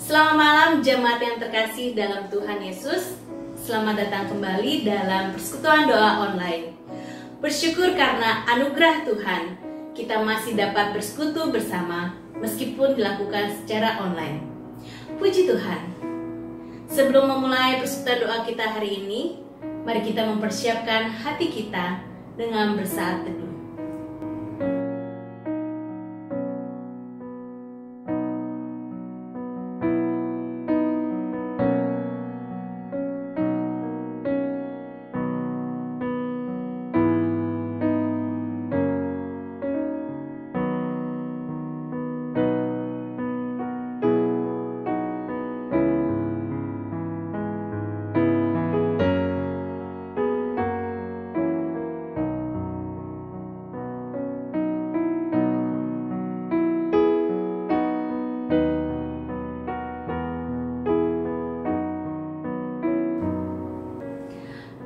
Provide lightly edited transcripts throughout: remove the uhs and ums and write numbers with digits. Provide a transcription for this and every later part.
Selamat malam jemaat yang terkasih dalam Tuhan Yesus. Selamat datang kembali dalam persekutuan doa online. Bersyukur karena anugerah Tuhan, kita masih dapat bersekutu bersama meskipun dilakukan secara online. Puji Tuhan. Sebelum memulai persekutuan doa kita hari ini, mari kita mempersiapkan hati kita dengan bersaat teduh.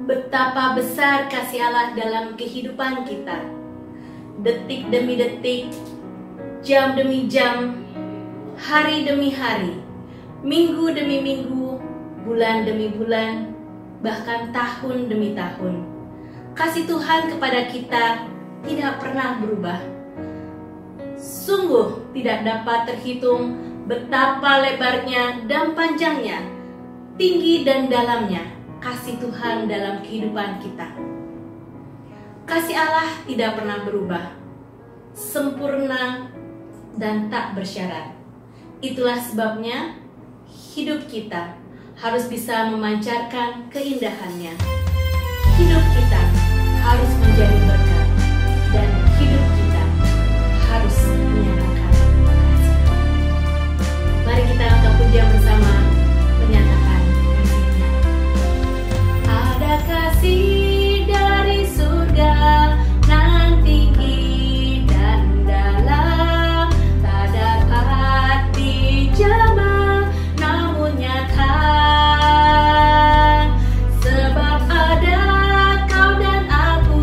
Betapa besar kasih Allah dalam kehidupan kita. Detik demi detik, jam demi jam, hari demi hari, minggu demi minggu, bulan demi bulan, bahkan tahun demi tahun. Kasih Tuhan kepada kita tidak pernah berubah. Sungguh tidak dapat terhitung betapa lebarnya dan panjangnya, tinggi dan dalamnya kasih Tuhan dalam kehidupan kita. Kasih Allah tidak pernah berubah, sempurna dan tak bersyarat. Itulah sebabnya hidup kita harus bisa memancarkan keindahannya. Hidup kita harus menjadi berkat dan hidup kita harus menyatakan kasih. Mari kita angkat pujian bersama menyatakan kasih-Nya. Ada kasih dari surga nan tinggi dan dalam, tak dapat dijamah namun nyata. Sebab ada Kau dan aku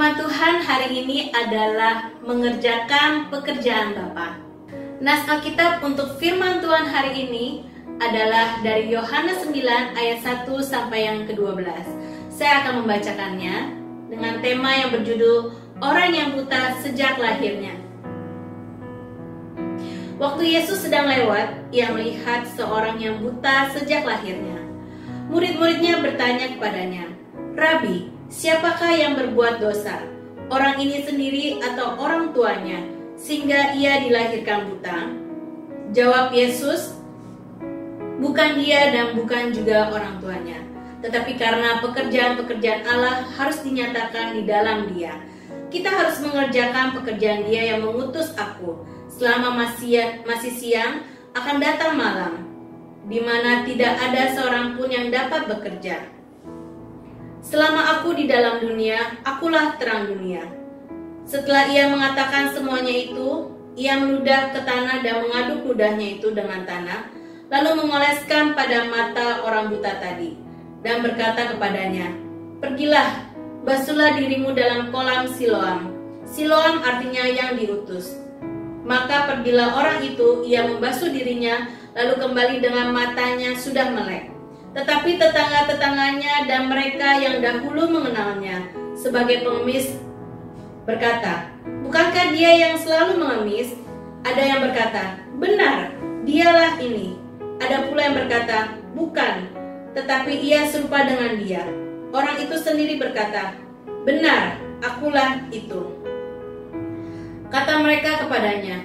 Firman Tuhan hari ini adalah mengerjakan pekerjaan Bapa. Nas Alkitab untuk firman Tuhan hari ini adalah dari Yohanes 9 ayat 1 sampai yang ke-12. Saya akan membacakannya dengan tema yang berjudul Orang yang buta sejak lahirnya. Waktu Yesus sedang lewat, ia melihat seorang yang buta sejak lahirnya. Murid-muridnya bertanya kepadanya, "Rabi, siapakah yang berbuat dosa? Orang ini sendiri atau orang tuanya, sehingga ia dilahirkan buta?" Jawab Yesus, "Bukan dia dan bukan juga orang tuanya, tetapi karena pekerjaan-pekerjaan Allah harus dinyatakan di dalam dia. Kita harus mengerjakan pekerjaan dia yang mengutus aku. Selama masih siang, akan datang malam, di mana tidak ada seorang pun yang dapat bekerja. Selama aku di dalam dunia, akulah terang dunia." Setelah ia mengatakan semuanya itu, ia meludah ke tanah dan mengaduk ludahnya itu dengan tanah, lalu mengoleskan pada mata orang buta tadi, dan berkata kepadanya, "Pergilah, basuhlah dirimu dalam kolam Siloam." Siloam artinya yang diutus. Maka pergilah orang itu, ia membasuh dirinya, lalu kembali dengan matanya sudah melek. Tetapi tetangga-tetangganya dan mereka yang dahulu mengenalnya sebagai pengemis berkata, "Bukankah dia yang selalu mengemis?" Ada yang berkata, "Benar, dialah ini." Ada pula yang berkata, "Bukan, tetapi ia serupa dengan dia." Orang itu sendiri berkata, "Benar, akulah itu." Kata mereka kepadanya,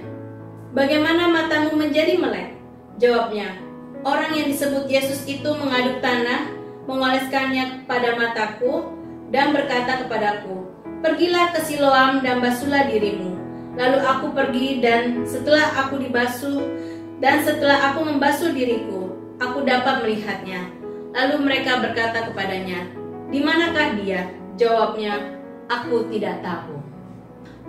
"Bagaimana matamu menjadi melek?" Jawabnya, "Orang yang disebut Yesus itu mengaduk tanah, mengoleskannya pada mataku, dan berkata kepadaku, 'Pergilah ke Siloam dan basuhlah dirimu.' Lalu aku pergi dan setelah aku membasuh diriku, aku dapat melihatnya." Lalu mereka berkata kepadanya, "Di manakah dia?" Jawabnya, "Aku tidak tahu."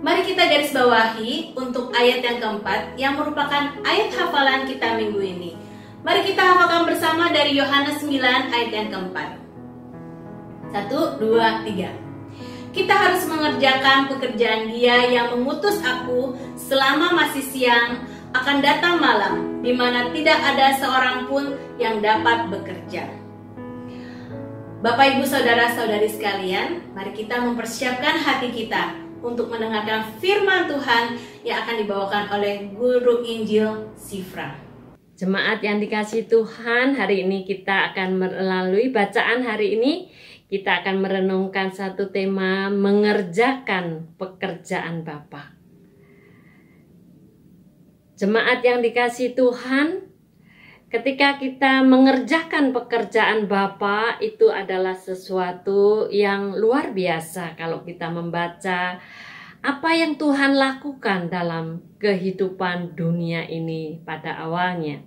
Mari kita garis bawahi untuk ayat yang keempat yang merupakan ayat hafalan kita minggu ini. Mari kita hafalkan bersama dari Yohanes 9 ayat yang keempat. 1, 2, 3. Kita harus mengerjakan pekerjaan dia yang mengutus aku. Selama masih siang, akan datang malam, di mana tidak ada seorang pun yang dapat bekerja. Bapak, Ibu, Saudara-saudari sekalian, mari kita mempersiapkan hati kita untuk mendengarkan firman Tuhan yang akan dibawakan oleh Guru Injil Sifra. Jemaat yang dikasihi Tuhan, hari ini kita akan melalui bacaan hari ini kita akan merenungkan satu tema, mengerjakan pekerjaan Bapa. Jemaat yang dikasihi Tuhan, ketika kita mengerjakan pekerjaan Bapa, itu adalah sesuatu yang luar biasa kalau kita membaca apa yang Tuhan lakukan dalam kehidupan dunia ini pada awalnya.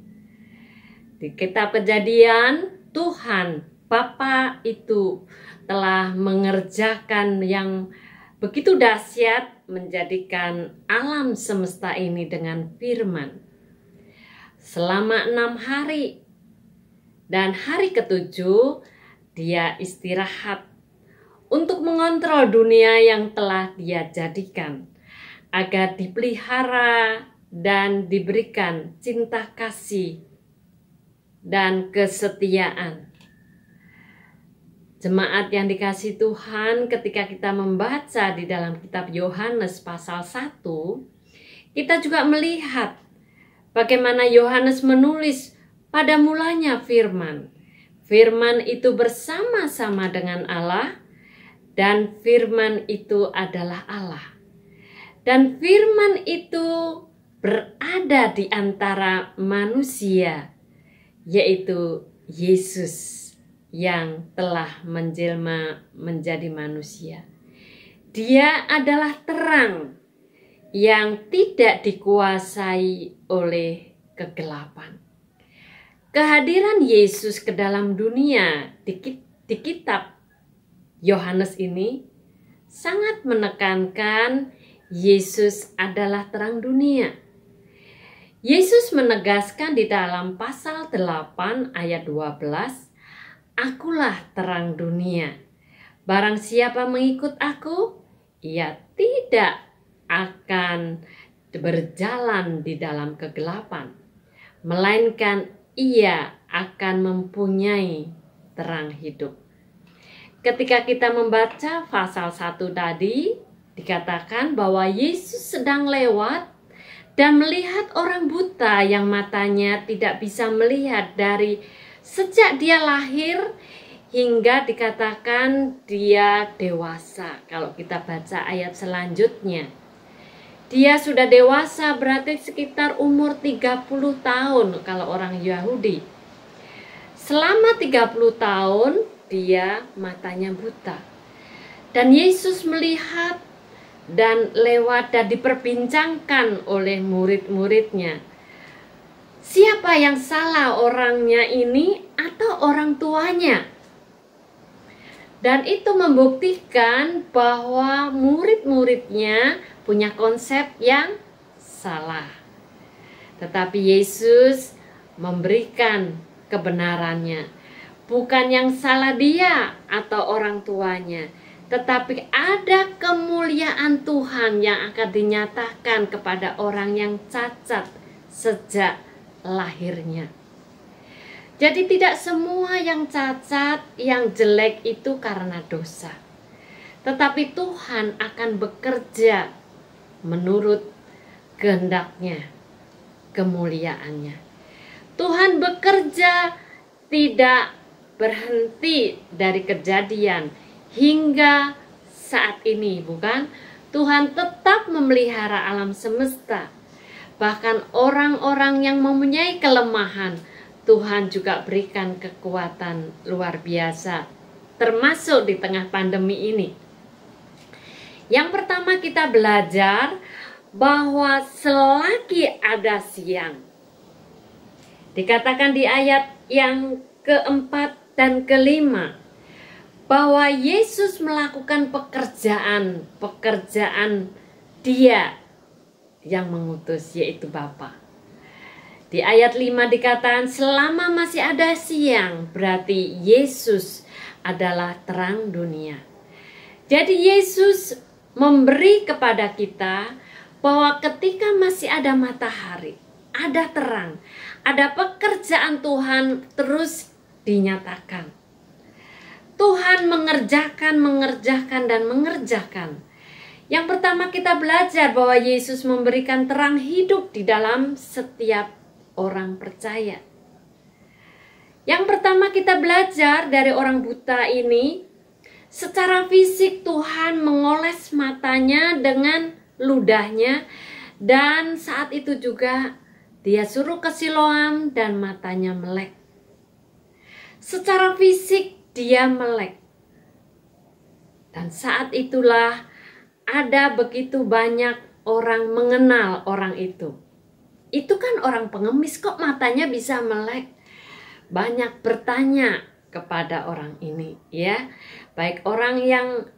Di kitab Kejadian, Tuhan Bapa itu telah mengerjakan yang begitu dahsyat, menjadikan alam semesta ini dengan firman selama 6 hari. Dan hari ke-7 dia istirahat untuk mengontrol dunia yang telah dia jadikan agar dipelihara dan diberikan cinta kasih dan kesetiaan. Jemaat yang dikasihi Tuhan, ketika kita membaca di dalam kitab Yohanes pasal 1, kita juga melihat bagaimana Yohanes menulis pada mulanya firman. Firman itu bersama-sama dengan Allah, dan firman itu adalah Allah. Dan firman itu berada di antara manusia, yaitu Yesus yang telah menjelma menjadi manusia. Dia adalah terang yang tidak dikuasai oleh kegelapan. Kehadiran Yesus ke dalam dunia di kitab Yohanes ini sangat menekankan Yesus adalah terang dunia. Yesus menegaskan di dalam pasal 8 ayat 12, "Akulah terang dunia. Barang siapa mengikut aku, ia tidak akan berjalan di dalam kegelapan, melainkan ia akan mempunyai terang hidup. Ketika kita membaca pasal 1 tadi, dikatakan bahwa Yesus sedang lewat dan melihat orang buta yang matanya tidak bisa melihat dari sejak dia lahir hingga dikatakan dia dewasa. Kalau kita baca ayat selanjutnya, dia sudah dewasa, berarti sekitar umur 30 tahun kalau orang Yahudi. Selama 30 tahun dia matanya buta. Dan Yesus melihat dan lewat dan diperbincangkan oleh murid-muridnya. Siapa yang salah, orangnya ini atau orang tuanya? Dan itu membuktikan bahwa murid-muridnya punya konsep yang salah. Tetapi Yesus memberikan kebenarannya. Bukan yang salah dia atau orang tuanya, tetapi ada kemuliaan Tuhan yang akan dinyatakan kepada orang yang cacat sejak lahirnya. Jadi tidak semua yang cacat, yang jelek itu karena dosa. Tetapi Tuhan akan bekerja menurut kehendaknya, kemuliaannya. Tuhan bekerja tidak berhenti dari kejadian hingga saat ini, bukan? Tuhan tetap memelihara alam semesta. Bahkan orang-orang yang mempunyai kelemahan, Tuhan juga berikan kekuatan luar biasa, termasuk di tengah pandemi ini. Yang pertama kita belajar bahwa selagi ada siang, dikatakan di ayat yang keempat dan kelima, bahwa Yesus melakukan pekerjaan dia yang mengutus, yaitu Bapa. Di ayat 5 dikatakan selama masih ada siang, berarti Yesus adalah terang dunia. Jadi Yesus memberi kepada kita bahwa ketika masih ada matahari, ada terang, ada pekerjaan Tuhan terus dinyatakan. Tuhan mengerjakan. Yang pertama kita belajar bahwa Yesus memberikan terang hidup di dalam setiap orang percaya. Yang pertama kita belajar dari orang buta ini, secara fisik Tuhan mengoles matanya dengan ludahnya, dan saat itu juga dia suruh ke Siloam dan matanya melek. Secara fisik dia melek. Dan saat itulah ada begitu banyak orang mengenal orang itu. Itu kan orang pengemis, kok matanya bisa melek? Banyak bertanya kepada orang ini, ya. Baik orang yang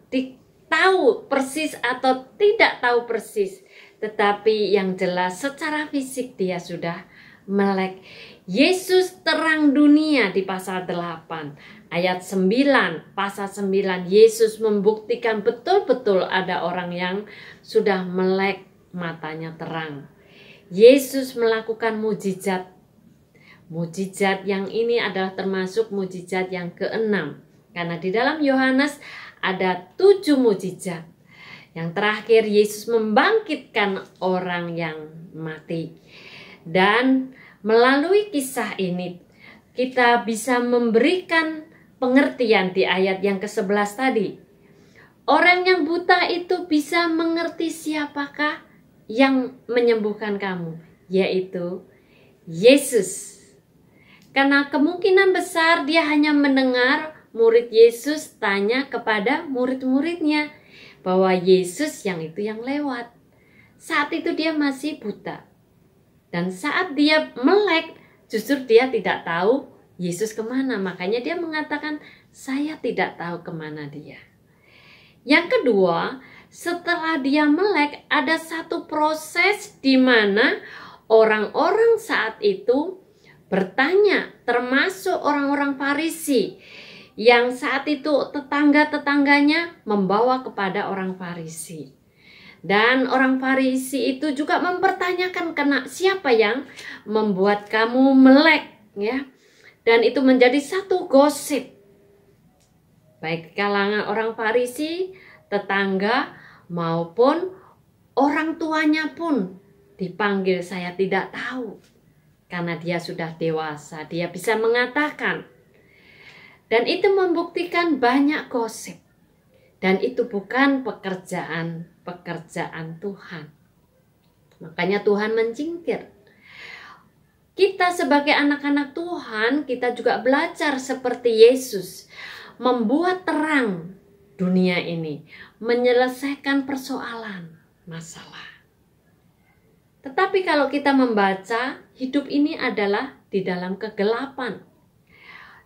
tahu persis atau tidak tahu persis, tetapi yang jelas secara fisik dia sudah melek. Yesus terang dunia di pasal 8 ayat 9, pasal 9 Yesus membuktikan betul-betul ada orang yang sudah melek, matanya terang. Yesus melakukan mujizat. Mujizat yang ini adalah termasuk mujizat yang ke-6, karena di dalam Yohanes ada 7 mujizat. Yang terakhir Yesus membangkitkan orang yang mati. Dan melalui kisah ini kita bisa memberikan pengertian di ayat yang ke-11 tadi. Orang yang buta itu bisa mengerti siapakah yang menyembuhkan kamu, yaitu Yesus. Karena kemungkinan besar dia hanya mendengar murid Yesus tanya kepada murid-muridnya bahwa Yesus yang itu yang lewat. Saat itu dia masih buta. Dan saat dia melek, justru dia tidak tahu Yesus kemana. Makanya dia mengatakan, saya tidak tahu kemana dia. Yang kedua, setelah dia melek, ada satu proses di mana orang-orang saat itu bertanya, termasuk orang-orang Farisi yang saat itu tetangga-tetangganya membawa kepada orang Farisi. Dan orang Farisi itu juga mempertanyakan siapa yang membuat kamu melek, ya. Dan itu menjadi satu gosip. Baik kalangan orang Farisi, tetangga maupun orang tuanya pun dipanggil saya tidak tahu. Karena dia sudah dewasa, dia bisa mengatakan. Dan itu membuktikan banyak gosip. Dan itu bukan pekerjaan Tuhan. Makanya Tuhan mencingkir. Kita sebagai anak-anak Tuhan, kita juga belajar seperti Yesus. Membuat terang dunia ini. Menyelesaikan persoalan, masalah. Tetapi kalau kita membaca, hidup ini adalah di dalam kegelapan.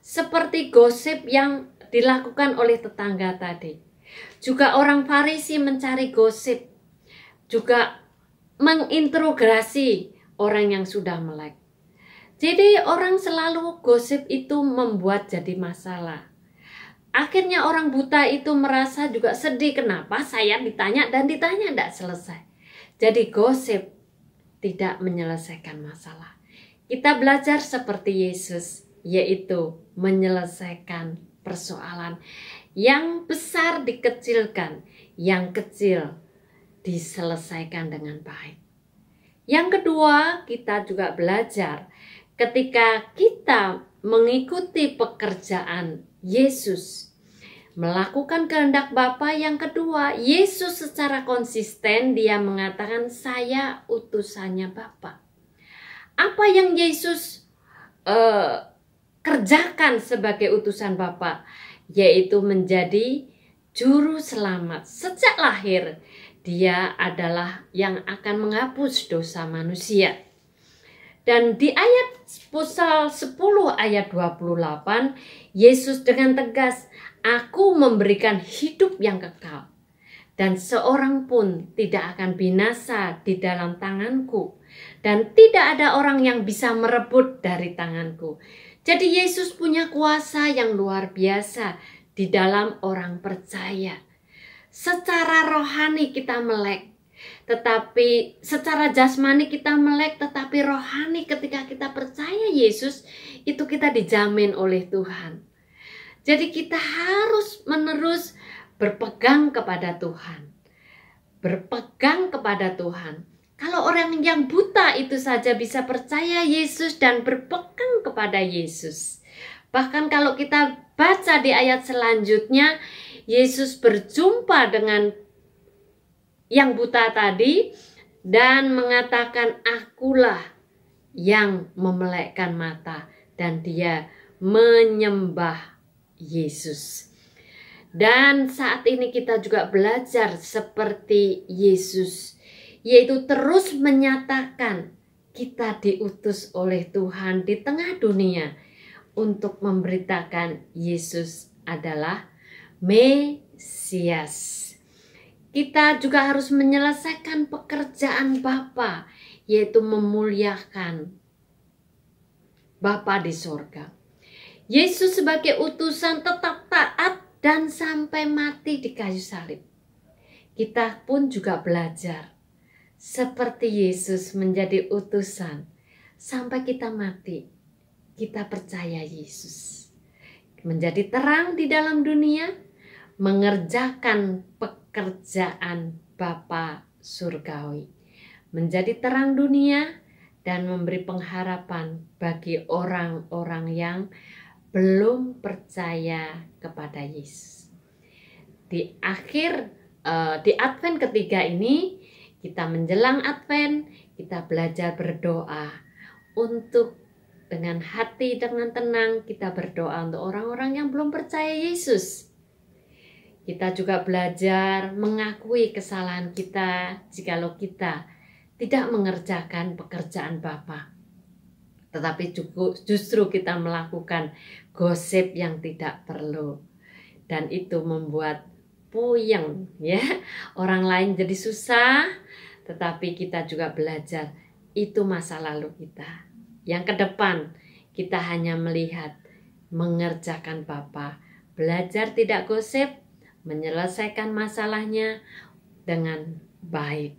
Seperti gosip yang dilakukan oleh tetangga tadi. Juga orang Farisi mencari gosip. Juga menginterogasi orang yang sudah melek. Jadi orang selalu gosip itu membuat jadi masalah. Akhirnya orang buta itu merasa juga sedih. Kenapa saya ditanya dan ditanya tidak selesai. Jadi gosip tidak menyelesaikan masalah. Kita belajar seperti Yesus, yaitu menyelesaikan persoalan. Yang besar dikecilkan, yang kecil diselesaikan dengan baik. Yang kedua, kita juga belajar ketika kita mengikuti pekerjaan Yesus, melakukan kehendak Bapa. Yang kedua, Yesus secara konsisten dia mengatakan, saya utusannya Bapa. Apa yang Yesus kerjakan sebagai utusan Bapa, yaitu menjadi juru selamat. Sejak lahir, dia adalah yang akan menghapus dosa manusia. Dan di ayat Pasal 10 ayat 28, Yesus dengan tegas, aku memberikan hidup yang kekal. Dan seorang pun tidak akan binasa di dalam tanganku. Dan tidak ada orang yang bisa merebut dari tanganku. Jadi Yesus punya kuasa yang luar biasa di dalam orang percaya. Secara rohani kita melek. Tetapi secara jasmani kita melek, tetapi rohani ketika kita percaya Yesus, itu kita dijamin oleh Tuhan. Jadi kita harus menerus berpegang kepada Tuhan. Berpegang kepada Tuhan. Kalau orang yang buta itu saja bisa percaya Yesus dan berpegang kepada Yesus. Bahkan kalau kita baca di ayat selanjutnya, Yesus berjumpa dengan yang buta tadi dan mengatakan, akulah yang memelekkan mata, dan dia menyembah Yesus. Dan saat ini kita juga belajar seperti Yesus, yaitu terus menyatakan kita diutus oleh Tuhan di tengah dunia untuk memberitakan Yesus adalah Mesias. Kita juga harus menyelesaikan pekerjaan Bapa, yaitu memuliakan Bapa di sorga. Yesus sebagai utusan tetap taat dan sampai mati di kayu salib. Kita pun juga belajar seperti Yesus menjadi utusan sampai kita mati. Kita percaya Yesus menjadi terang di dalam dunia, mengerjakan pekerjaan Bapa surgawi, menjadi terang dunia dan memberi pengharapan bagi orang-orang yang belum percaya kepada Yesus. Di Advent ketiga ini, kita menjelang Advent, kita belajar berdoa untuk dengan hati, dengan tenang kita berdoa untuk orang-orang yang belum percaya Yesus. Kita juga belajar mengakui kesalahan kita jikalau kita tidak mengerjakan pekerjaan Bapa. Tetapi justru kita melakukan gosip yang tidak perlu. Dan itu membuat puyeng, ya. Orang lain jadi susah, tetapi kita juga belajar itu masa lalu kita. Yang ke depan kita hanya melihat mengerjakan Bapa, belajar tidak gosip, menyelesaikan masalahnya dengan baik.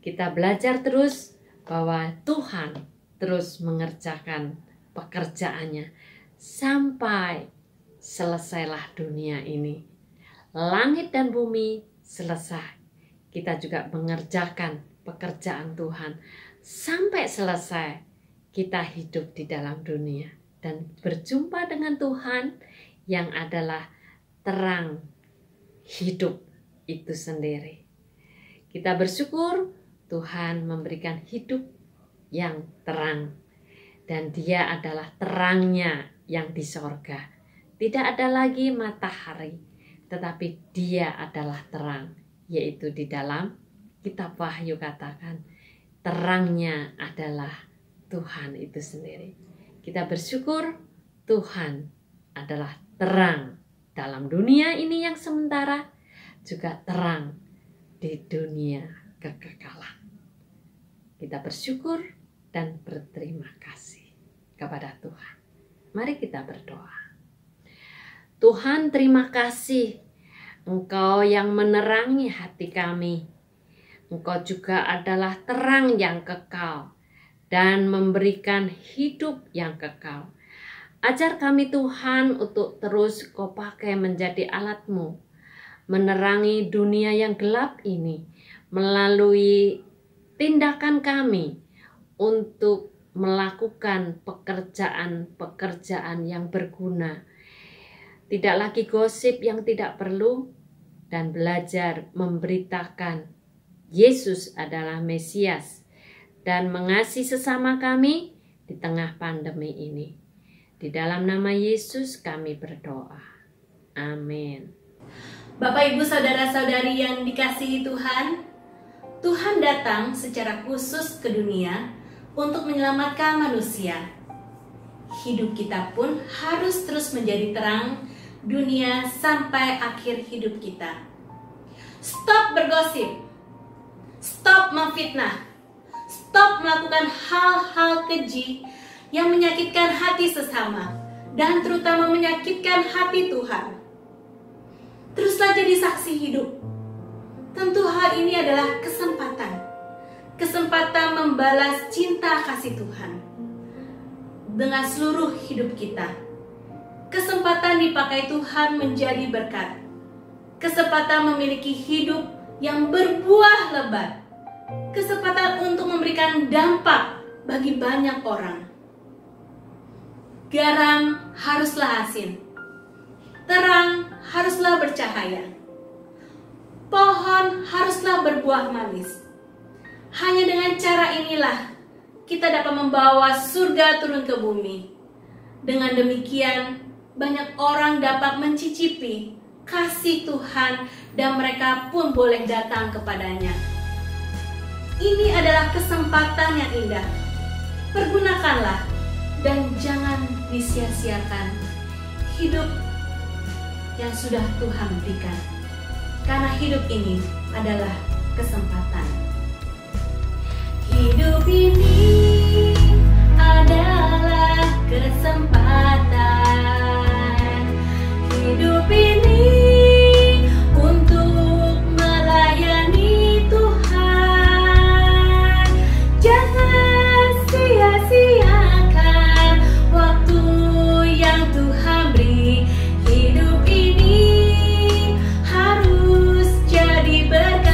Kita belajar terus bahwa Tuhan terus mengerjakan pekerjaannya sampai selesailah dunia ini. Langit dan bumi selesai. Kita juga mengerjakan pekerjaan Tuhan sampai selesai. Kita hidup di dalam dunia dan berjumpa dengan Tuhan yang adalah terang hidup itu sendiri. Kita bersyukur Tuhan memberikan hidup yang terang, dan Dia adalah terangnya yang di sorga. Tidak ada lagi matahari, tetapi Dia adalah terang, yaitu di dalam kitab Wahyu katakan terangnya adalah Tuhan itu sendiri. Kita bersyukur Tuhan adalah terang dalam dunia ini yang sementara, juga terang di dunia kekekalan. Kita bersyukur dan berterima kasih kepada Tuhan. Mari kita berdoa. Tuhan, terima kasih Engkau yang menerangi hati kami. Engkau juga adalah terang yang kekal dan memberikan hidup yang kekal. Ajar kami Tuhan untuk terus Kau pakai menjadi alat-Mu, menerangi dunia yang gelap ini melalui tindakan kami untuk melakukan pekerjaan-pekerjaan yang berguna. Tidak lagi gosip yang tidak perlu, dan belajar memberitakan Yesus adalah Mesias dan mengasihi sesama kami di tengah pandemi ini. Di dalam nama Yesus kami berdoa. Amin. Bapak, Ibu, Saudara-saudari yang dikasihi Tuhan, Tuhan datang secara khusus ke dunia untuk menyelamatkan manusia. Hidup kita pun harus terus menjadi terang dunia sampai akhir hidup kita. Stop bergosip, stop memfitnah, stop melakukan hal-hal keji yang menyakitkan hati sesama dan terutama menyakitkan hati Tuhan. Teruslah jadi saksi hidup. Tentu hal ini adalah kesempatan membalas cinta kasih Tuhan dengan seluruh hidup kita. Kesempatan dipakai Tuhan menjadi berkat. Kesempatan memiliki hidup yang berbuah lebat. Kesempatan untuk memberikan dampak bagi banyak orang. Garam haruslah asin. Terang haruslah bercahaya. Pohon haruslah berbuah manis. Hanya dengan cara inilah kita dapat membawa surga turun ke bumi. Dengan demikian, banyak orang dapat mencicipi kasih Tuhan dan mereka pun boleh datang kepadanya. Ini adalah kesempatan yang indah. Pergunakanlah dan jangan disia-siakan hidup yang sudah Tuhan berikan. Karena hidup ini adalah kesempatan. Hidup ini adalah kesempatan. Hidup ini untuk melayani Tuhan. Jangan sia-siakan waktu yang Tuhan beri. Hidup ini harus jadi berkat.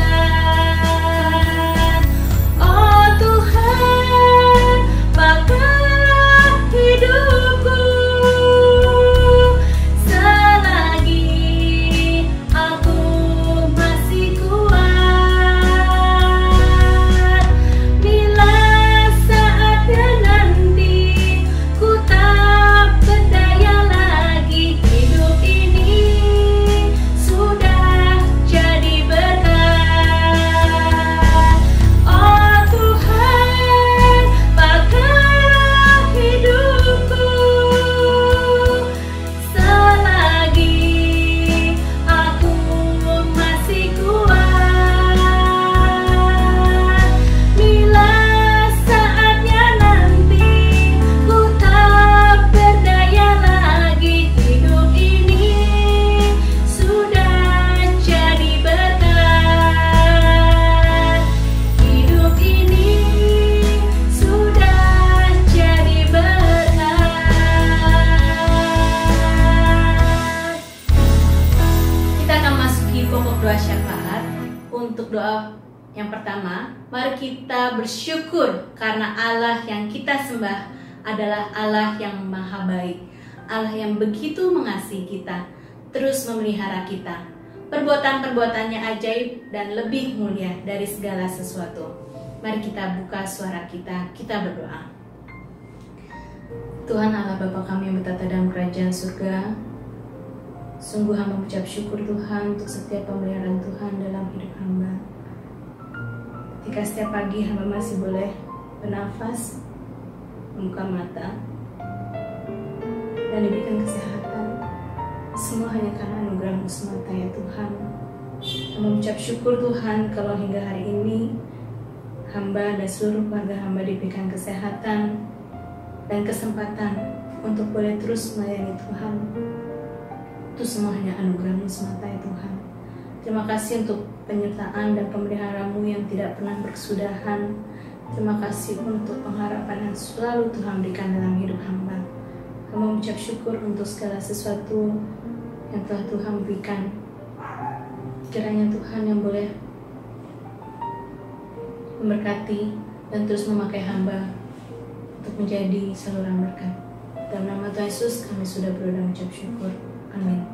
Yang pertama, mari kita bersyukur karena Allah yang kita sembah adalah Allah yang maha baik, Allah yang begitu mengasihi kita, terus memelihara kita. Perbuatan-perbuatannya ajaib dan lebih mulia dari segala sesuatu. Mari kita buka suara kita berdoa. Tuhan Allah Bapa kami yang bertata dalam kerajaan surga, sungguh hamba mengucap syukur Tuhan untuk setiap pemeliharaan Tuhan dalam hidup hamba. Ketika setiap pagi hamba masih boleh bernafas, membuka mata, dan diberikan kesehatan, semua hanya karena anugerah-Mu semata ya Tuhan. Hamba mengucap syukur Tuhan kalau hingga hari ini hamba dan seluruh keluarga hamba diberikan kesehatan dan kesempatan untuk boleh terus melayani Tuhan. Itu semua hanya anugerah-Mu semata ya Tuhan. Terima kasih untuk penyertaan dan pemeliharaan-Mu yang tidak pernah berkesudahan. Terima kasih untuk pengharapan yang selalu Tuhan berikan dalam hidup hamba. Hamba mengucap syukur untuk segala sesuatu yang telah Tuhan berikan. Kiranya Tuhan yang boleh memberkati dan terus memakai hamba untuk menjadi saluran berkat. Dalam nama Tuhan Yesus kami sudah berdoa dan mengucap syukur. Amin.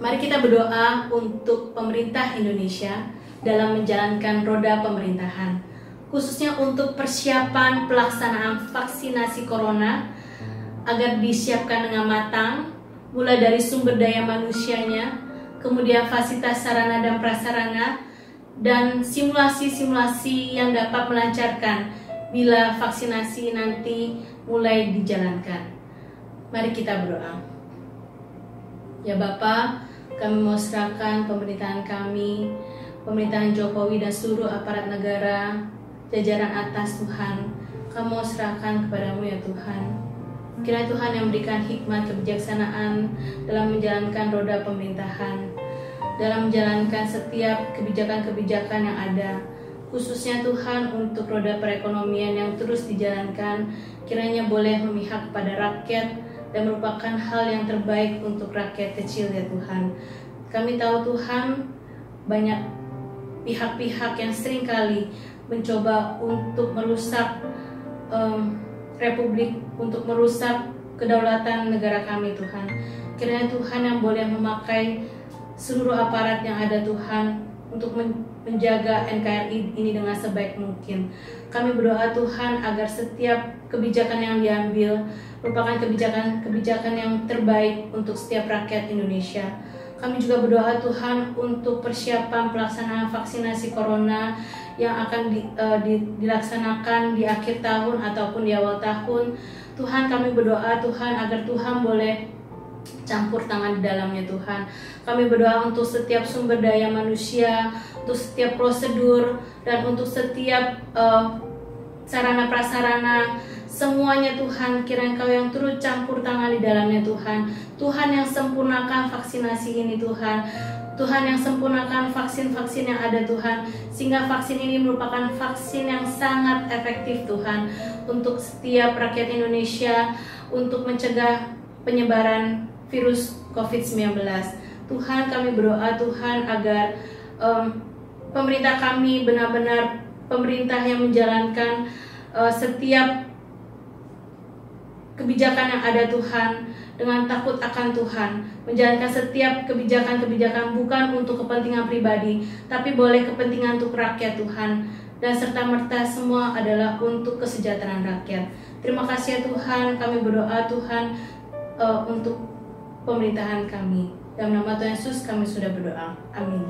Mari kita berdoa untuk pemerintah Indonesia dalam menjalankan roda pemerintahan, khususnya untuk persiapan pelaksanaan vaksinasi corona agar disiapkan dengan matang, mulai dari sumber daya manusianya, kemudian fasilitas sarana dan prasarana, dan simulasi-simulasi yang dapat melancarkan bila vaksinasi nanti mulai dijalankan. Mari kita berdoa. Ya Bapa, kami mau serahkan pemerintahan kami, pemerintahan Jokowi dan seluruh aparat negara, jajaran atas Tuhan. Kami mau serahkan kepadamu ya Tuhan. Kiranya Tuhan yang memberikan hikmat kebijaksanaan dalam menjalankan roda pemerintahan, dalam menjalankan setiap kebijakan-kebijakan yang ada, khususnya Tuhan untuk roda perekonomian yang terus dijalankan, kiranya boleh memihak kepada rakyat dan merupakan hal yang terbaik untuk rakyat kecil ya Tuhan. Kami tahu Tuhan banyak pihak-pihak yang seringkali mencoba untuk merusak republik, untuk merusak kedaulatan negara kami Tuhan. Kiranya Tuhan yang boleh memakai seluruh aparat yang ada Tuhan untuk menjaga NKRI ini dengan sebaik mungkin. Kami berdoa Tuhan agar setiap kebijakan yang diambil merupakan kebijakan yang terbaik untuk setiap rakyat Indonesia. Kami juga berdoa Tuhan untuk persiapan pelaksanaan vaksinasi corona yang akan dilaksanakan di akhir tahun ataupun di awal tahun. Tuhan, kami berdoa Tuhan agar Tuhan boleh campur tangan di dalamnya Tuhan. Kami berdoa untuk setiap sumber daya manusia, untuk setiap prosedur, dan untuk setiap sarana prasarana, semuanya Tuhan, kiranya Engkau yang turut campur tangan di dalamnya Tuhan. Tuhan yang sempurnakan vaksinasi ini Tuhan. Tuhan yang sempurnakan vaksin-vaksin yang ada Tuhan, sehingga vaksin ini merupakan vaksin yang sangat efektif Tuhan untuk setiap rakyat Indonesia untuk mencegah penyebaran virus COVID-19. Tuhan, kami berdoa Tuhan agar pemerintah kami benar-benar pemerintah yang menjalankan setiap kebijakan yang ada Tuhan dengan takut akan Tuhan, menjalankan setiap kebijakan-kebijakan bukan untuk kepentingan pribadi, tapi boleh kepentingan untuk rakyat Tuhan, dan serta-merta semua adalah untuk kesejahteraan rakyat. Terima kasih ya Tuhan, kami berdoa Tuhan untuk pemerintahan kami. Dalam nama Tuhan Yesus kami sudah berdoa. Amin.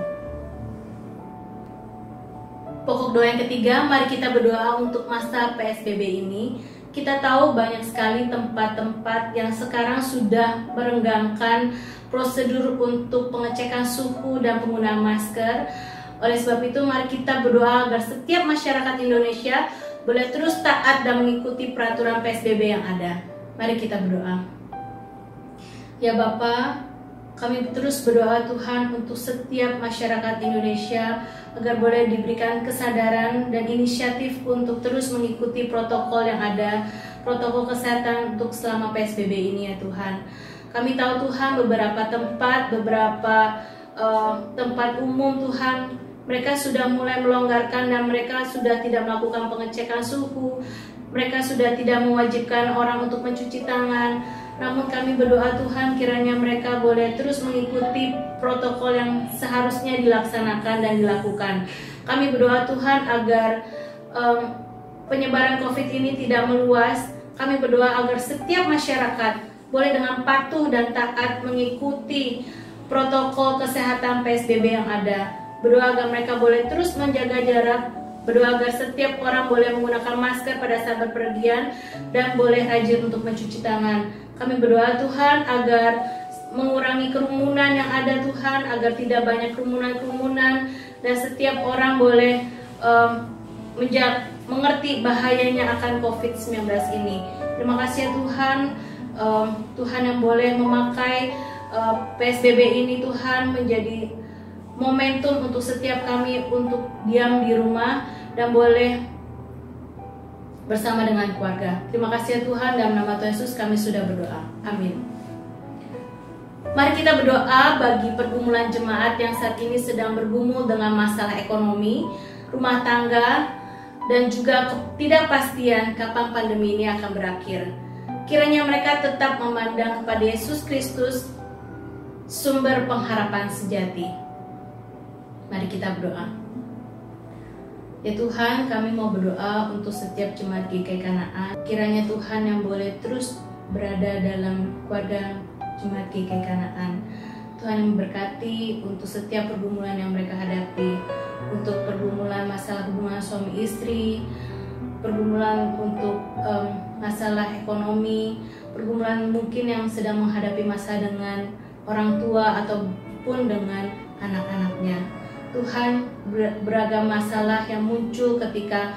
Pokok doa yang ketiga, mari kita berdoa untuk masa PSBB ini. Kita tahu banyak sekali tempat-tempat yang sekarang sudah merenggangkan prosedur untuk pengecekan suhu dan penggunaan masker. Oleh sebab itu, mari kita berdoa agar setiap masyarakat Indonesia boleh terus taat dan mengikuti peraturan PSBB yang ada. Mari kita berdoa. Ya Bapa, kami terus berdoa Tuhan untuk setiap masyarakat Indonesia agar boleh diberikan kesadaran dan inisiatif untuk terus mengikuti protokol yang ada, protokol kesehatan untuk selama PSBB ini ya Tuhan. Kami tahu Tuhan beberapa tempat, beberapa tempat umum Tuhan, mereka sudah mulai melonggarkan dan mereka sudah tidak melakukan pengecekan suhu, mereka sudah tidak mewajibkan orang untuk mencuci tangan. Namun kami berdoa Tuhan, kiranya mereka boleh terus mengikuti protokol yang seharusnya dilaksanakan dan dilakukan. Kami berdoa Tuhan agar penyebaran COVID ini tidak meluas. Kami berdoa agar setiap masyarakat boleh dengan patuh dan taat mengikuti protokol kesehatan PSBB yang ada. Berdoa agar mereka boleh terus menjaga jarak. Berdoa agar setiap orang boleh menggunakan masker pada saat berpergian dan boleh rajin untuk mencuci tangan. Kami berdoa Tuhan agar mengurangi kerumunan yang ada Tuhan, agar tidak banyak kerumunan-kerumunan dan setiap orang boleh mengerti bahayanya akan COVID-19 ini. Terima kasih ya Tuhan, Tuhan yang boleh memakai PSBB ini Tuhan menjadi momentum untuk setiap kami untuk diam di rumah dan boleh bersama dengan keluarga. Terima kasih ya Tuhan, dalam nama Tuhan Yesus kami sudah berdoa. Amin. Mari kita berdoa bagi pergumulan jemaat yang saat ini sedang bergumul dengan masalah ekonomi, rumah tangga, dan juga ketidakpastian kapan pandemi ini akan berakhir. Kiranya mereka tetap memandang kepada Yesus Kristus, sumber pengharapan sejati. Mari kita berdoa. Ya Tuhan, kami mau berdoa untuk setiap jemaat GKI Kanaan. Kiranya Tuhan yang boleh terus berada dalam keluarga jemaat GKI Kanaan. Tuhan yang memberkati untuk setiap pergumulan yang mereka hadapi. Untuk pergumulan masalah hubungan suami istri, pergumulan untuk masalah ekonomi, pergumulan mungkin yang sedang menghadapi masalah dengan orang tua ataupun dengan anak-anaknya. Tuhan, beragam masalah yang muncul ketika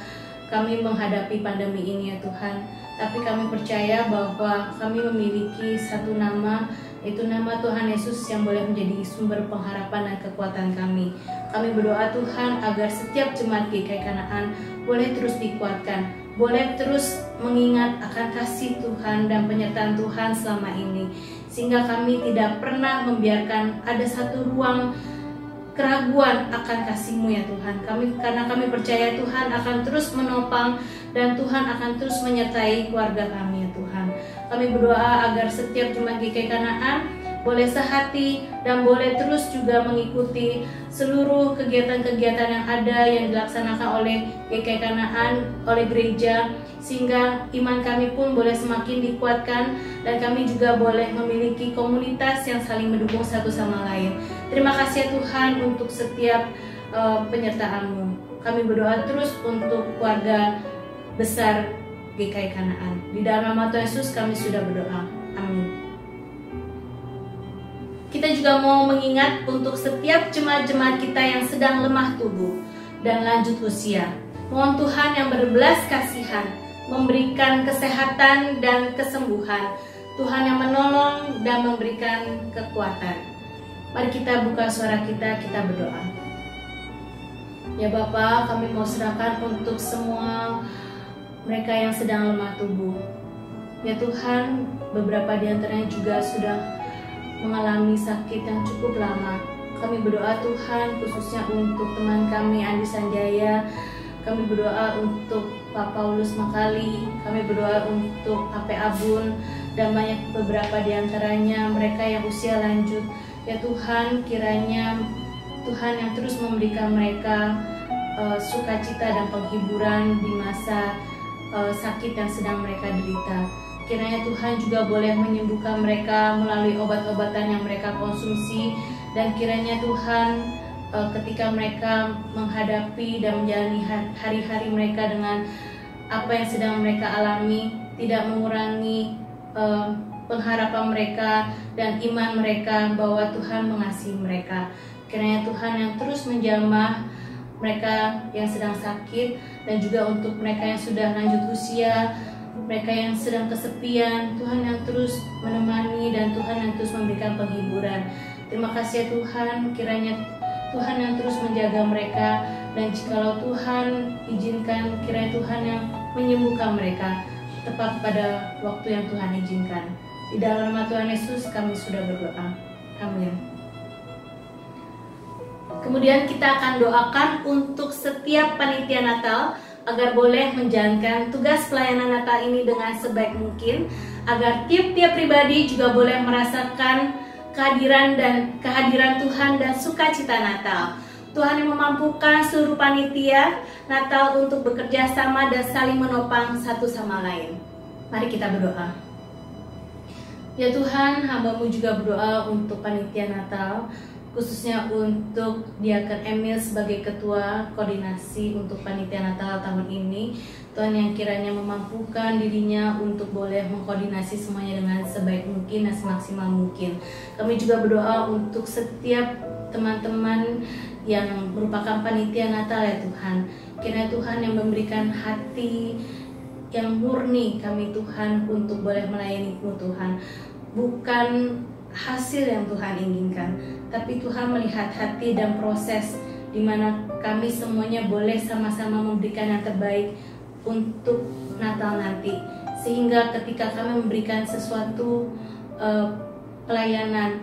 kami menghadapi pandemi ini ya Tuhan. Tapi kami percaya bahwa kami memiliki satu nama, yaitu nama Tuhan Yesus yang boleh menjadi sumber pengharapan dan kekuatan kami. Kami berdoa Tuhan agar setiap jemaat GKI Kanaan boleh terus dikuatkan, boleh terus mengingat akan kasih Tuhan dan penyertaan Tuhan selama ini. Sehingga kami tidak pernah membiarkan ada satu ruang keraguan akan kasih-Mu ya Tuhan. Karena kami percaya Tuhan akan terus menopang dan Tuhan akan terus menyertai keluarga kami ya Tuhan. Kami berdoa agar setiap jemaat GKI Kanaan boleh sehati dan boleh terus juga mengikuti seluruh kegiatan-kegiatan yang ada yang dilaksanakan oleh GKI Kanaan, oleh gereja, sehingga iman kami pun boleh semakin dikuatkan dan kami juga boleh memiliki komunitas yang saling mendukung satu sama lain. Terima kasih ya Tuhan untuk setiap penyertaan-Mu. Kami berdoa terus untuk keluarga besar GKI Kanaan. Di dalam nama Tuhan Yesus kami sudah berdoa. Amin. Kita juga mau mengingat untuk setiap jemaat-jemaat kita yang sedang lemah tubuh dan lanjut usia. Mohon Tuhan yang berbelas kasihan memberikan kesehatan dan kesembuhan. Tuhan yang menolong dan memberikan kekuatan. Mari kita buka suara kita berdoa. Ya Bapa, kami mau serahkan untuk semua mereka yang sedang lemah tubuh. Ya Tuhan, beberapa di antaranya juga sudah mengalami sakit yang cukup lama. Kami berdoa Tuhan khususnya untuk teman kami Andi Sanjaya. Kami berdoa untuk Pak Paulus Makali. Kami berdoa untuk AP Abun dan banyak beberapa di antaranya mereka yang usia lanjut. Ya Tuhan, kiranya Tuhan yang terus memberikan mereka sukacita dan penghiburan di masa sakit yang sedang mereka derita. Kiranya Tuhan juga boleh menyembuhkan mereka melalui obat-obatan yang mereka konsumsi. Dan kiranya Tuhan ketika mereka menghadapi dan menjalani hari-hari mereka dengan apa yang sedang mereka alami, tidak mengurangi pengharapan mereka dan iman mereka bahwa Tuhan mengasihi mereka. Kiranya Tuhan yang terus menjamah mereka yang sedang sakit dan juga untuk mereka yang sudah lanjut usia, mereka yang sedang kesepian, Tuhan yang terus menemani dan Tuhan yang terus memberikan penghiburan. Terima kasih ya Tuhan, kiranya Tuhan yang terus menjaga mereka dan jikalau Tuhan izinkan, kiranya Tuhan yang menyembuhkan mereka tepat pada waktu yang Tuhan izinkan. Di dalam nama Tuhan Yesus kami sudah berdoa. Amin. Kemudian kita akan doakan untuk setiap panitia Natal agar boleh menjalankan tugas pelayanan Natal ini dengan sebaik mungkin, agar tiap-tiap pribadi juga boleh merasakan kehadiran Tuhan dan sukacita Natal. Tuhan yang memampukan seluruh panitia Natal untuk bekerja sama dan saling menopang satu sama lain. Mari kita berdoa. Ya Tuhan, hamba-Mu juga berdoa untuk panitia Natal, khususnya untuk Diakon Emil sebagai ketua koordinasi untuk panitia Natal tahun ini. Tuhan yang kiranya memampukan dirinya untuk boleh mengkoordinasi semuanya dengan sebaik mungkin dan semaksimal mungkin. Kami juga berdoa untuk setiap teman-teman yang merupakan panitia Natal ya Tuhan. Kiranya Tuhan yang memberikan hati yang murni kami Tuhan untuk boleh melayani-Mu Tuhan. Bukan hasil yang Tuhan inginkan, tapi Tuhan melihat hati dan proses di mana kami semuanya boleh sama-sama memberikan yang terbaik untuk Natal nanti. Sehingga ketika kami memberikan sesuatu pelayanan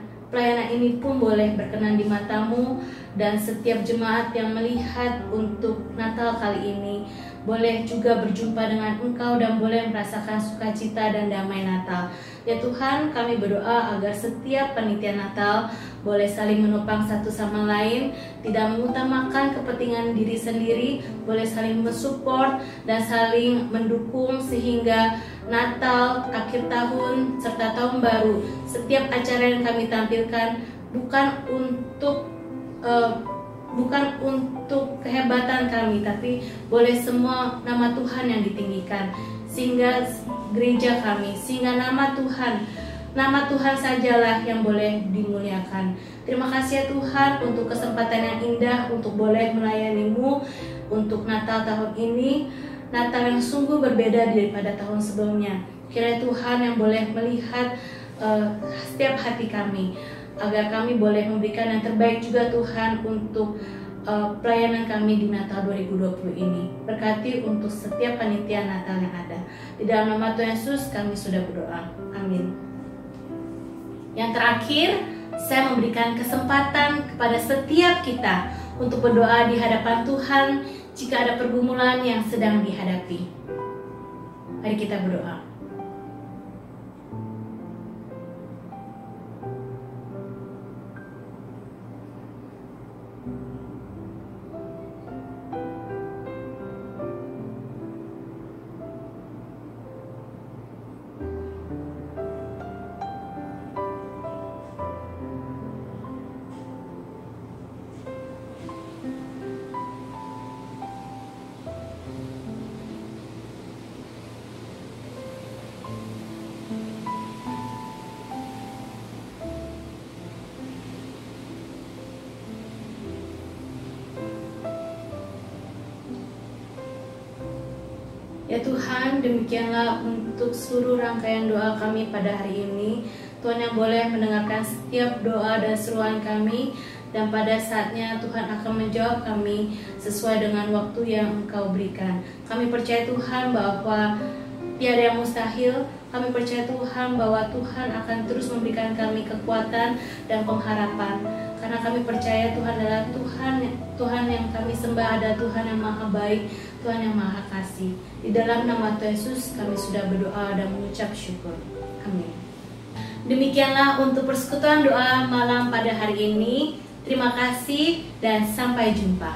ini pun boleh berkenan di mata-Mu, dan setiap jemaat yang melihat untuk Natal kali ini boleh juga berjumpa dengan Engkau dan boleh merasakan sukacita dan damai Natal. Ya Tuhan, kami berdoa agar setiap panitia Natal boleh saling menopang satu sama lain, tidak mengutamakan kepentingan diri sendiri, boleh saling mensupport dan saling mendukung sehingga Natal, akhir tahun, serta tahun baru, setiap acara yang kami tampilkan bukan untuk kehebatan kami, tapi boleh semua nama Tuhan yang ditinggikan, sehingga gereja kami, sehingga nama Tuhan sajalah yang boleh dimuliakan. Terima kasih ya Tuhan untuk kesempatan yang indah untuk boleh melayani-Mu untuk Natal tahun ini, Natal yang sungguh berbeda daripada tahun sebelumnya. Kiranya Tuhan yang boleh melihat setiap hati kami, agar kami boleh memberikan yang terbaik juga Tuhan untuk pelayanan kami di Natal 2020 ini. Berkati untuk setiap panitia Natal yang ada. Di dalam nama Tuhan Yesus kami sudah berdoa. Amin. Yang terakhir, saya memberikan kesempatan kepada setiap kita untuk berdoa di hadapan Tuhan jika ada pergumulan yang sedang dihadapi. Mari kita berdoa. Ya Tuhan, demikianlah untuk seluruh rangkaian doa kami pada hari ini. Tuhan yang boleh mendengarkan setiap doa dan seruan kami, dan pada saatnya Tuhan akan menjawab kami sesuai dengan waktu yang Engkau berikan. Kami percaya Tuhan bahwa tiada yang mustahil. Kami percaya Tuhan bahwa Tuhan akan terus memberikan kami kekuatan dan pengharapan. Karena kami percaya Tuhan adalah Tuhan yang kami sembah adalah Tuhan yang maha baik, Tuhan yang maha kasih. Di dalam nama Tuhan Yesus kami sudah berdoa dan mengucap syukur. Amin. Demikianlah untuk persekutuan doa malam pada hari ini. Terima kasih dan sampai jumpa.